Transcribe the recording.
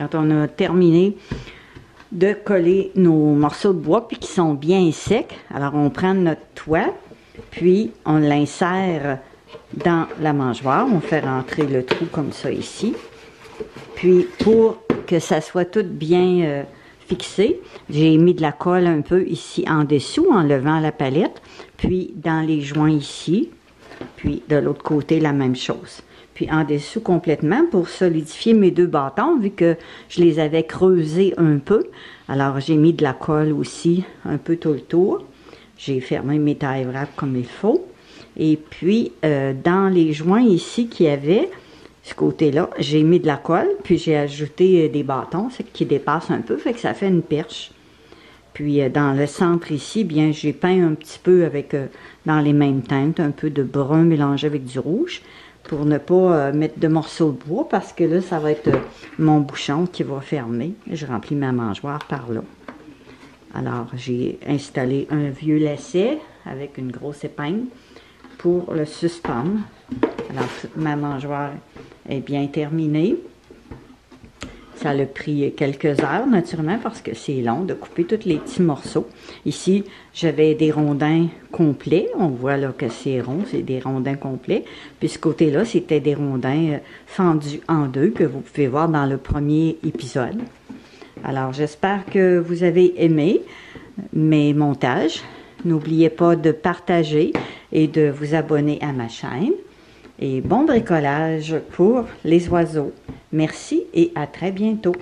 quand on a terminé de coller nos morceaux de bois puis qui sont bien secs, alors on prend notre toit, puis on l'insère dans la mangeoire. On fait rentrer le trou comme ça ici. Puis pour que ça soit tout bien fixé, j'ai mis de la colle un peu ici en dessous en levant la palette, puis dans les joints ici, puis de l'autre côté la même chose. Puis en dessous complètement pour solidifier mes deux bâtons, vu que je les avais creusés un peu. Alors j'ai mis de la colle aussi un peu tout le tour. J'ai fermé mes tie wraps comme il faut. Et puis dans les joints ici qu'il y avait, ce côté-là, j'ai mis de la colle, puis j'ai ajouté des bâtons, c'est qui dépassent un peu, fait que ça fait une perche. Puis dans le centre ici, bien j'ai peint un petit peu avec dans les mêmes teintes, un peu de brun mélangé avec du rouge, pour ne pas mettre de morceaux de bois, parce que là, ça va être mon bouchon qui va fermer. Je remplis ma mangeoire par là. Alors, j'ai installé un vieux lacet avec une grosse épingle pour le suspendre. Alors, ma mangeoire est bien terminée. Ça a pris quelques heures, naturellement, parce que c'est long de couper tous les petits morceaux. Ici, j'avais des rondins complets. On voit là que c'est rond, c'est des rondins complets. Puis ce côté-là, c'était des rondins fendus en deux, que vous pouvez voir dans le premier épisode. Alors, j'espère que vous avez aimé mes montages. N'oubliez pas de partager et de vous abonner à ma chaîne. Et bon bricolage pour les oiseaux. Merci et à très bientôt.